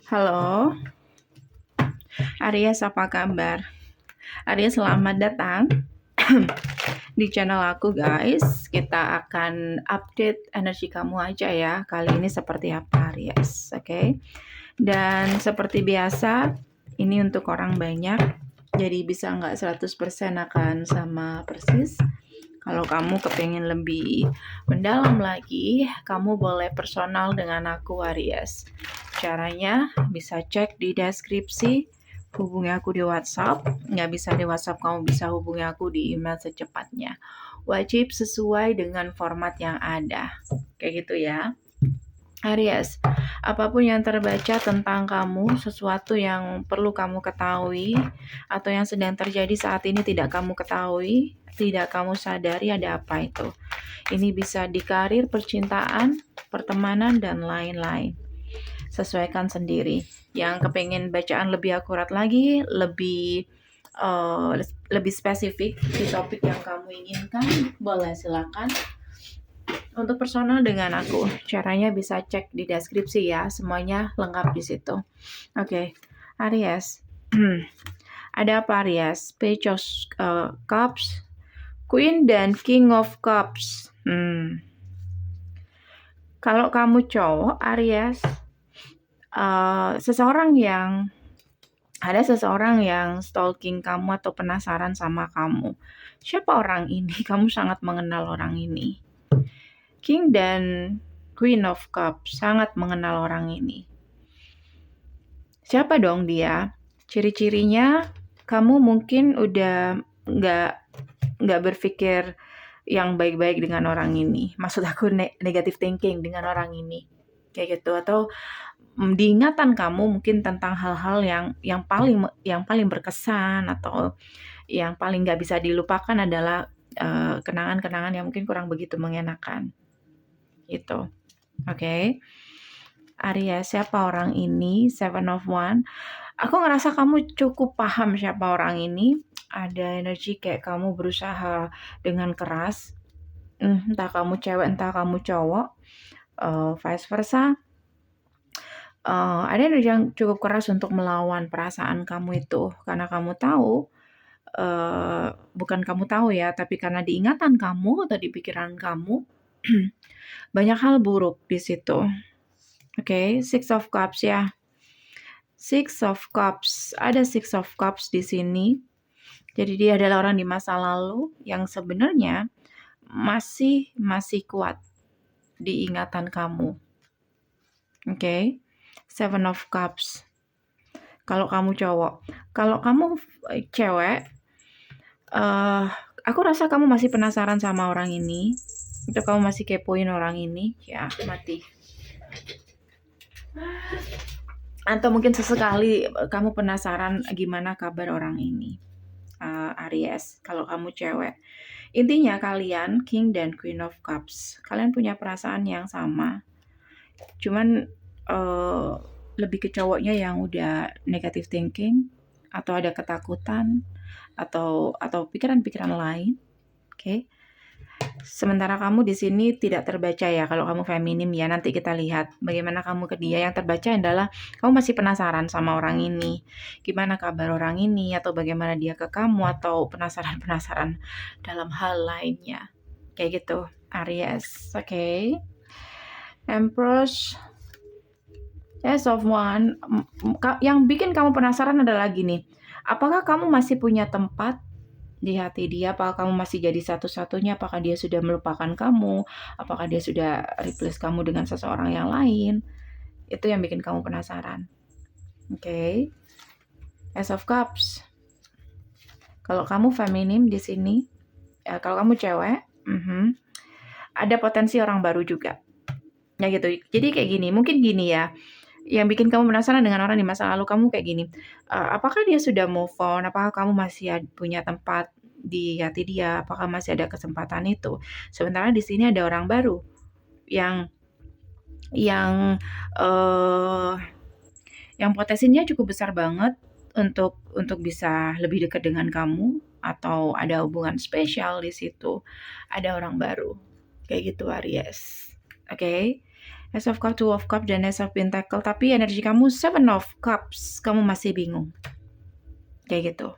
Halo, Aries, apa kabar? Aries, selamat datang di channel aku, guys. Kita akan update energi kamu aja ya. Kali ini seperti apa, Aries? Oke. Dan seperti biasa, ini untuk orang banyak. Jadi bisa nggak 100% akan sama persis. Kalau kamu kepengen lebih mendalam lagi, kamu boleh personal dengan aku, Aries. Caranya bisa cek di deskripsi, hubungi aku di WhatsApp. Nggak bisa di WhatsApp, kamu bisa hubungi aku di email secepatnya. Wajib sesuai dengan format yang ada. Kayak gitu ya. Aries, apapun yang terbaca tentang kamu, sesuatu yang perlu kamu ketahui, atau yang sedang terjadi saat ini tidak kamu ketahui, tidak kamu sadari ada apa itu. Ini bisa di karir, percintaan, pertemanan, dan lain-lain. Sesuaikan sendiri. Yang kepengen bacaan lebih akurat lagi, lebih spesifik di topik yang kamu inginkan, boleh silakan. Untuk personal dengan aku, caranya bisa cek di deskripsi ya, semuanya lengkap di situ. Oke, Aries. Ada apa, Aries? Page of Cups, Queen dan King of Cups. Kalau kamu cowok, Aries, ada seseorang yang stalking kamu atau penasaran sama kamu. Siapa orang ini? Kamu sangat mengenal orang ini. King dan Queen of Cups, sangat mengenal orang ini. Siapa dong dia? Ciri-cirinya, kamu mungkin udah nggak berpikir yang baik-baik dengan orang ini. Maksud aku negative thinking dengan orang ini, kayak gitu. Atau di ingatan kamu mungkin tentang hal-hal yang paling berkesan atau yang paling nggak bisa dilupakan adalah kenangan-kenangan yang mungkin kurang begitu mengenakan. Gitu. Oke. Aries, siapa orang ini? Seven of Wands. Aku ngerasa kamu cukup paham siapa orang ini. Ada energi kayak kamu berusaha dengan keras. Entah kamu cewek, entah kamu cowok. Vice versa. Ada energi yang cukup keras untuk melawan perasaan kamu itu. Karena kamu tahu, bukan kamu tahu ya, tapi karena di ingatan kamu atau di pikiran kamu, banyak hal buruk di situ. Oke, Six of Cups ya. Six of Cups. Ada Six of Cups di sini. Jadi dia adalah orang di masa lalu yang sebenarnya masih kuat di ingatan kamu. Oke. Seven of Cups. Kalau kamu cowok. Kalau kamu cewek, aku rasa kamu masih penasaran sama orang ini. Itu kamu masih kepoin orang ini. Ya, mati. Atau mungkin sesekali kamu penasaran gimana kabar orang ini, Aries. Kalau kamu cewek, intinya kalian King dan Queen of Cups, kalian punya perasaan yang sama. Cuman lebih ke cowoknya yang udah negative thinking, atau ada ketakutan, atau pikiran-pikiran lain. Oke. Sementara kamu di sini tidak terbaca ya, kalau kamu feminim ya, nanti kita lihat bagaimana kamu ke dia. Yang terbaca adalah kamu masih penasaran sama orang ini. Gimana kabar orang ini, atau bagaimana dia ke kamu, atau penasaran-penasaran dalam hal lainnya. Kayak gitu, Aries. Oke. Empress. Yes of One. Yang bikin kamu penasaran adalah gini. Apakah kamu masih punya tempat di hati dia? Apakah kamu masih jadi satu-satunya? Apakah dia sudah melupakan kamu? Apakah dia sudah replace kamu dengan seseorang yang lain? Itu yang bikin kamu penasaran. Oke. Ace of Cups. Kalau kamu feminim di sini, kalau kamu cewek, ada potensi orang baru juga. Ya gitu. Jadi kayak gini, mungkin gini ya. Yang bikin kamu penasaran dengan orang di masa lalu kamu kayak gini. Apakah dia sudah move on? Apakah kamu masih punya tempat di hati dia? Apakah masih ada kesempatan itu? Sementara di sini ada orang baru yang potensinya cukup besar banget untuk bisa lebih dekat dengan kamu, atau ada hubungan spesial di situ. Ada orang baru. Kayak gitu, Aries. Oke. Ace of Cups, Two of Cups, dan Ace of Pentacle. Tapi energi kamu Seven of Cups, kamu masih bingung. Kayak gitu.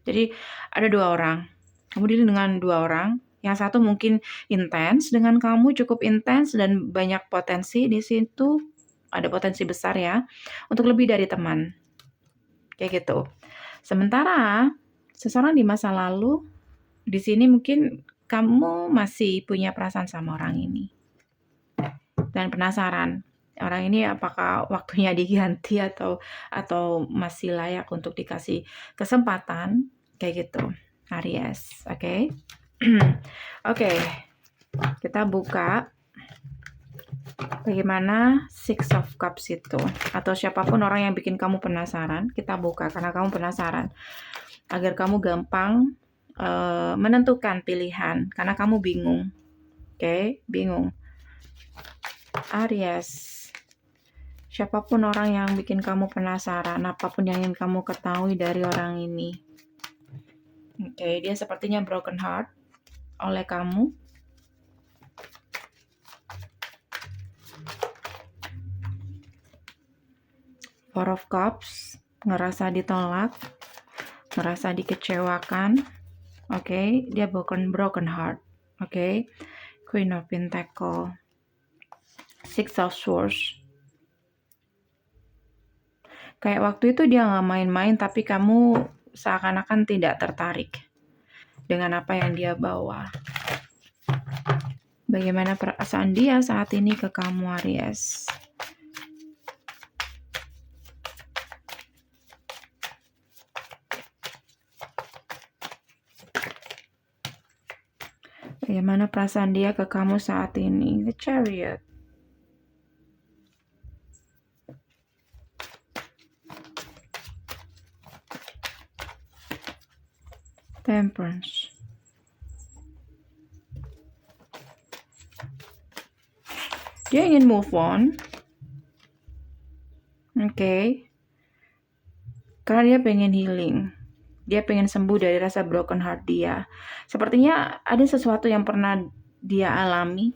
Jadi ada 2 orang. Kamu dealing dengan 2 orang. Yang satu mungkin intens dengan kamu, cukup intens dan banyak potensi di situ. Ada potensi besar ya untuk lebih dari teman. Kayak gitu. Sementara seseorang di masa lalu di sini mungkin kamu masih punya perasaan sama orang ini. Dan penasaran, orang ini apakah waktunya diganti atau masih layak untuk dikasih kesempatan, kayak gitu. Aries, oke. Oke, kita buka bagaimana Six of Cups itu, atau siapapun orang yang bikin kamu penasaran, kita buka karena kamu penasaran, agar kamu gampang menentukan pilihan, karena kamu bingung. Oke, bingung. Aries, siapapun orang yang bikin kamu penasaran, apapun yang ingin kamu ketahui dari orang ini. Oke, dia sepertinya broken heart oleh kamu. Four of Cups, ngerasa ditolak, ngerasa dikecewakan. Oke, dia broken heart. Oke, Queen of Pentacle, Six of Swords. Kayak waktu itu dia nggak main-main, tapi kamu seakan-akan tidak tertarik dengan apa yang dia bawa. Bagaimana perasaan dia saat ini ke kamu, Aries? Bagaimana perasaan dia ke kamu saat ini? The Chariot. Temperance. Dia ingin move on. Oke. Karena dia pengen healing. Dia pengen sembuh dari rasa broken heart dia. Sepertinya ada sesuatu yang pernah dia alami.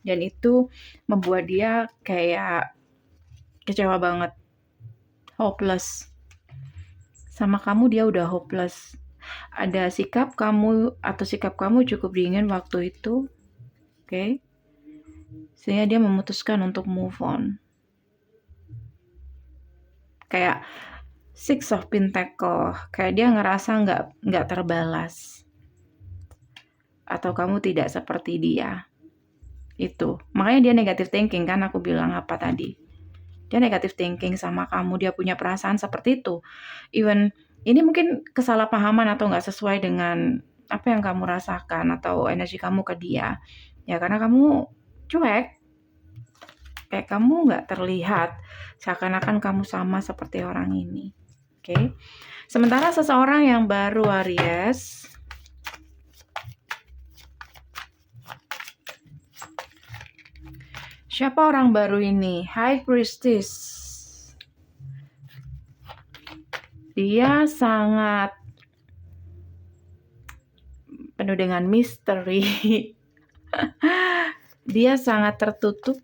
Dan itu membuat dia kayak kecewa banget. Hopeless. Sama kamu dia udah hopeless. Ada sikap kamu cukup dingin waktu itu. Oke. Sehingga dia memutuskan untuk move on. Kayak Six of Pentacle, kayak dia ngerasa nggak terbalas. Atau kamu tidak seperti dia. Itu. Makanya dia negative thinking kan, aku bilang apa tadi. Dia negative thinking sama kamu, dia punya perasaan seperti itu. Even ini mungkin kesalahpahaman atau nggak sesuai dengan apa yang kamu rasakan atau energi kamu ke dia. Ya karena kamu cuek, kayak kamu nggak terlihat, seakan-akan kamu sama seperti orang ini. Oke. Sementara seseorang yang baru, Aries, siapa orang baru ini? High Priestess. Dia sangat penuh dengan misteri. Dia sangat tertutup.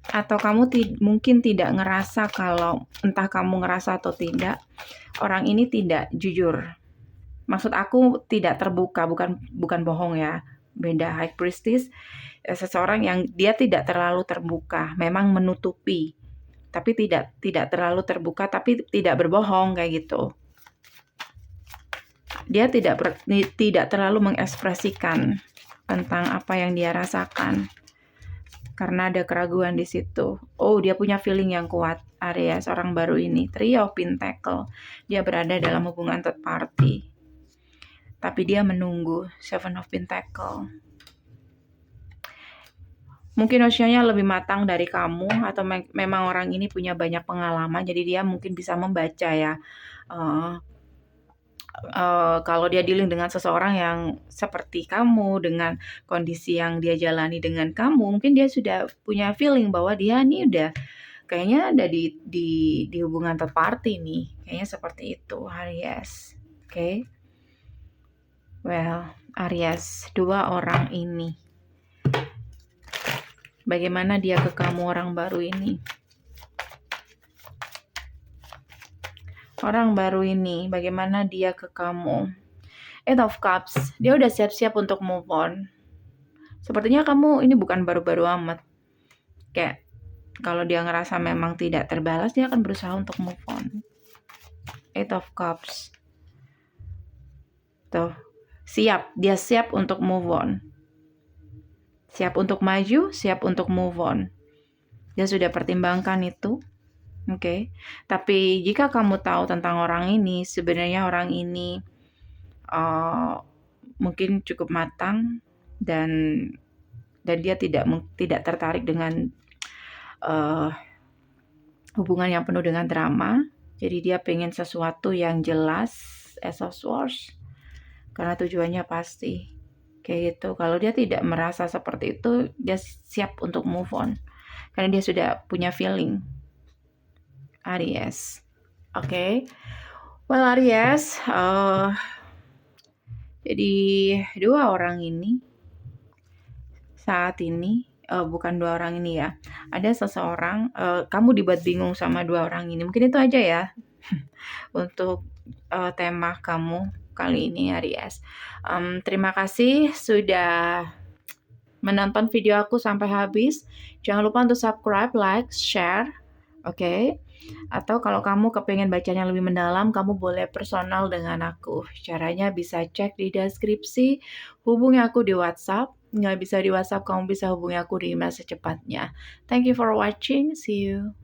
Atau kamu mungkin tidak ngerasa, kalau entah kamu ngerasa atau tidak, orang ini tidak jujur. Maksud aku tidak terbuka, bukan bohong ya. Beda. High Priestess, seseorang yang dia tidak terlalu terbuka, memang menutupi, tapi tidak terlalu terbuka, tapi tidak berbohong kayak gitu. Dia tidak terlalu mengekspresikan tentang apa yang dia rasakan. Karena ada keraguan di situ. Oh, dia punya feeling yang kuat, Aries, orang baru ini. Trio of Pentacle. Dia berada dalam hubungan third party. Tapi dia menunggu. Seven of Pentacle. Mungkin usianya lebih matang dari kamu, atau memang orang ini punya banyak pengalaman, jadi dia mungkin bisa membaca ya. Kalau dia dealing dengan seseorang yang seperti kamu, dengan kondisi yang dia jalani dengan kamu, mungkin dia sudah punya feeling bahwa dia nih udah kayaknya ada di hubungan third party nih, kayaknya seperti itu, Aries. Oke. Well, Aries, 2 orang ini Bagaimana dia ke kamu, orang baru ini? Orang baru ini, bagaimana dia ke kamu? Eight of Cups, dia udah siap-siap untuk move on. Sepertinya kamu ini bukan baru-baru amat. Kayak kalau dia ngerasa memang tidak terbalas, dia akan berusaha untuk move on. Eight of Cups. Tuh, siap. Dia siap untuk move on. Siap untuk maju, siap untuk move on. Dia sudah pertimbangkan itu. Oke. Tapi jika kamu tahu tentang orang ini, sebenarnya orang ini mungkin cukup matang dan dia tidak tertarik dengan hubungan yang penuh dengan drama. Jadi dia pengen sesuatu yang jelas, Ace of Swords, karena tujuannya pasti kayak gitu. Kalau dia tidak merasa seperti itu, dia siap untuk move on karena dia sudah punya feeling. Aries, oke. Well, Aries, jadi dua orang ini saat ini, bukan dua orang ini ya, ada seseorang, kamu dibuat bingung sama dua orang ini. Mungkin itu aja ya untuk tema kamu kali ini, Aries. Terima kasih sudah menonton video aku sampai habis. Jangan lupa untuk subscribe, like, share, oke? Atau kalau kamu kepengen bacanya lebih mendalam, kamu boleh personal dengan aku. Caranya bisa cek di deskripsi, hubungi aku di WhatsApp. Nggak bisa di WhatsApp, kamu bisa hubungi aku di email secepatnya. Thank you for watching, see you.